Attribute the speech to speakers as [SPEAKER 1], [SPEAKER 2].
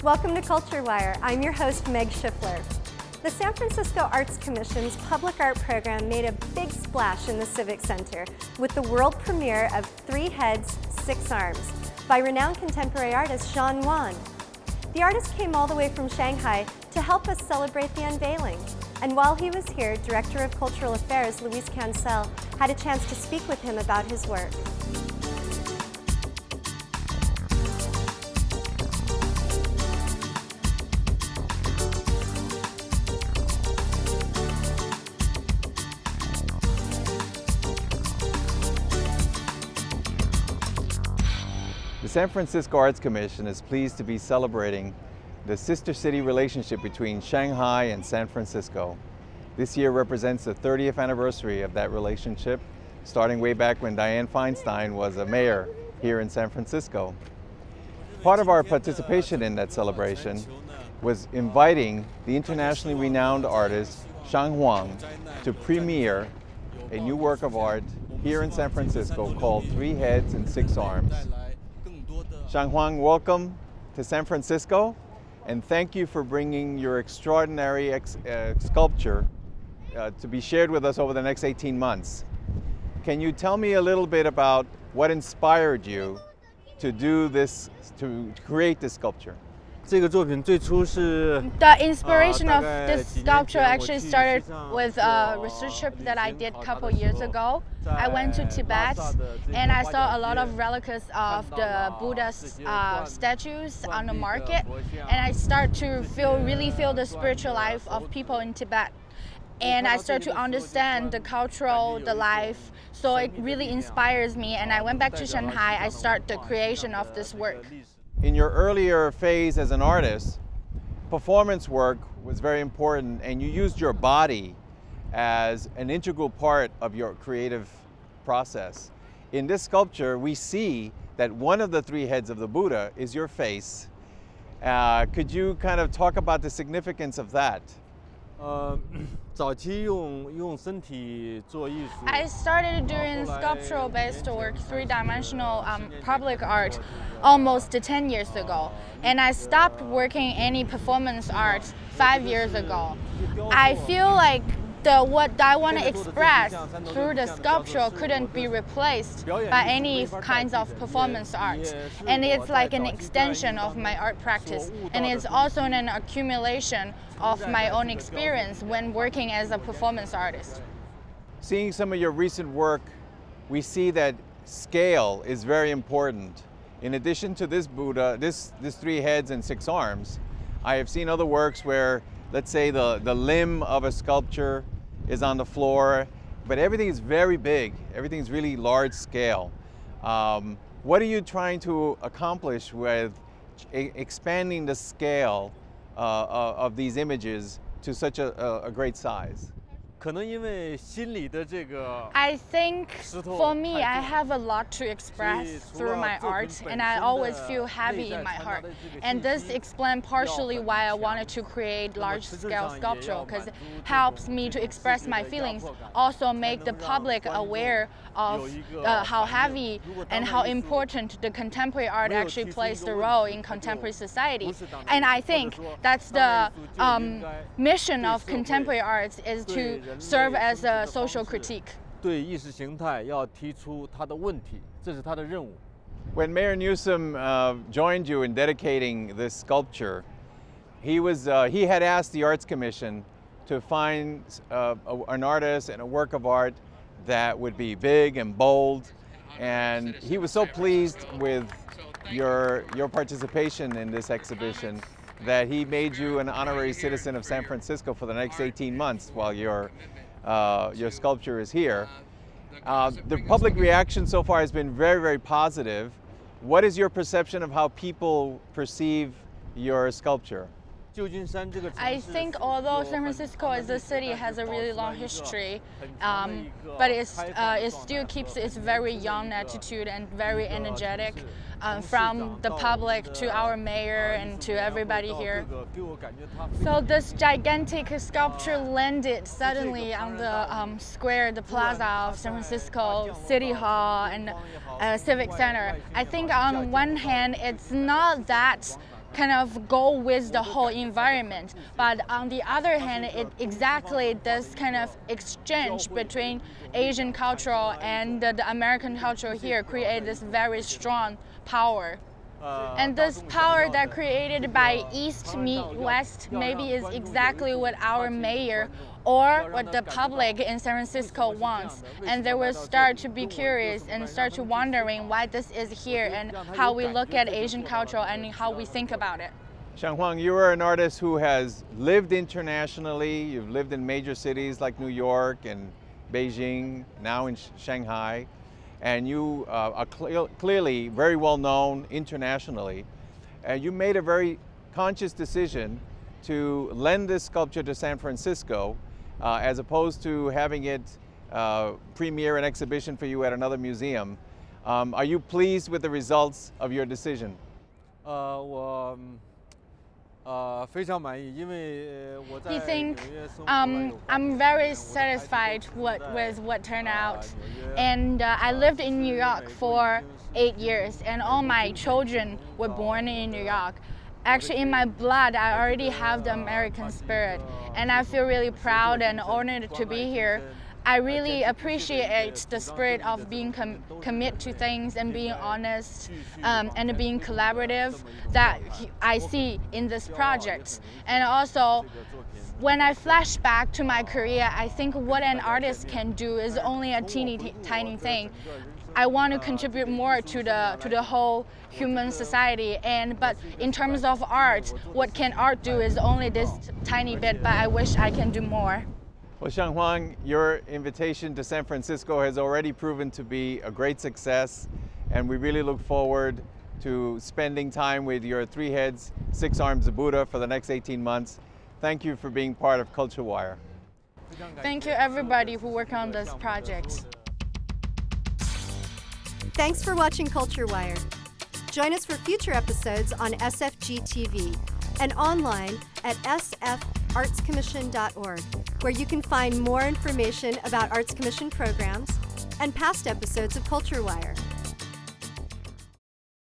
[SPEAKER 1] Welcome to Culture Wire. I'm your host, Meg Schiffler. The San Francisco Arts Commission's public art program made a big splash in the Civic Center with the world premiere of 3 Heads, 6 Arms by renowned contemporary artist HUAN. The artist came all the way from Shanghai to help us celebrate the unveiling. And while he was here, Director of Cultural Affairs Luis Cancel had a chance to speak with him about his work.
[SPEAKER 2] The San Francisco Arts Commission is pleased to be celebrating the sister city relationship between Shanghai and San Francisco. This year represents the 30th anniversary of that relationship, starting way back when Dianne Feinstein was a mayor here in San Francisco. Part of our participation in that celebration was inviting the internationally renowned artist ZHANG to premiere a new work of art here in San Francisco called 3 Heads and 6 Arms. ZHANG, welcome to San Francisco, and thank you for bringing your extraordinary sculpture to be shared with us over the next 18 months. Can you tell me a little bit about what inspired you to do this, to create this sculpture?
[SPEAKER 3] The inspiration of this sculpture actually started with a research trip that I did a couple years ago. I went to Tibet and I saw a lot of relics of the Buddha's statues on the market, and I started to really feel the spiritual life of people in Tibet. And I started to understand the cultural, the life, so it really inspires me. And I went back to Shanghai, I started the creation of this work.
[SPEAKER 2] In your earlier phase as an artist, performance work was very important, and you used your body as an integral part of your creative process. In this sculpture, we see that one of the 3 heads of the Buddha is your face. Could you kind of talk about the significance of that?
[SPEAKER 3] I started doing sculptural-based work, 3-dimensional public art, almost 10 years ago. And I stopped working any performance art 5 years ago. I feel like what I want to express through the sculpture couldn't be replaced by any kinds of performance art. And it's like an extension of my art practice. And it's also an accumulation of my own experience when working as a performance artist.
[SPEAKER 2] Seeing some of your recent work, we see that scale is very important. In addition to this Buddha, this 3 heads and 6 arms, I have seen other works where, let's say, the limb of a sculpture is on the floor, but everything is very big. Everything is really large scale. What are you trying to accomplish with expanding the scale of these images to such a great size?
[SPEAKER 3] I think for me, I have a lot to express through my art, and I always feel heavy in my heart. And this explains partially why I wanted to create large-scale sculpture, because it helps me to express my feelings, also make the public aware of how heavy and how important the contemporary art actually plays the role in contemporary society. And I think that's the mission of contemporary arts, is to serve as a social critique.
[SPEAKER 2] When Mayor Newsom joined you in dedicating this sculpture, he had asked the Arts Commission to find an artist and a work of art that would be big and bold, and he was so pleased with your participation in this exhibition that he made you an honorary citizen of San Francisco for the next 18 months while your sculpture is here. The public reaction so far has been very, very positive. What is your perception of how people perceive your sculpture?
[SPEAKER 3] I think although San Francisco as a city has a really long history, but it still keeps its very young attitude and very energetic, from the public to our mayor and to everybody here. So this gigantic sculpture landed suddenly on the square, the Plaza of San Francisco City Hall and Civic Center. I think on one hand, it's not that kind of go with the whole environment. But on the other hand, it exactly this kind of exchange between Asian culture and the American culture here create this very strong power. And this power that created by East meet West maybe is exactly what our mayor or what the public in San Francisco wants. And they will start to be curious and start to wondering why this is here and how we look at Asian culture and how we think about it.
[SPEAKER 2] ZHANG, you are an artist who has lived internationally. You've lived in major cities like New York and Beijing, now in Shanghai. And you are clearly very well known internationally. And you made a very conscious decision to lend this sculpture to San Francisco as opposed to having it premiere an exhibition for you at another museum. Are you pleased with the results of your decision?
[SPEAKER 3] You think I'm very satisfied with what turned out. And I lived in New York for 8 years, and all my children were born in New York. Actually, in my blood, I already have the American spirit, and I feel really proud and honored to be here. I really appreciate the spirit of being commit to things and being honest and being collaborative that I see in this project. And also, when I flash back to my career, I think what an artist can do is only a tiny thing. I want to contribute more to the whole human society, but in terms of art, what can art do is only this tiny bit, but I wish I can do more.
[SPEAKER 2] Well, ZHANG, your invitation to San Francisco has already proven to be a great success, and we really look forward to spending time with your 3 heads, 6 arms of Buddha for the next 18 months. Thank you for being part of Culture Wire.
[SPEAKER 3] Thank you everybody who worked on this project.
[SPEAKER 1] Thanks for watching Culture Wire. Join us for future episodes on SFG TV and online at sfartscommission.org, where you can find more information about Arts Commission programs and past episodes of Culture Wire.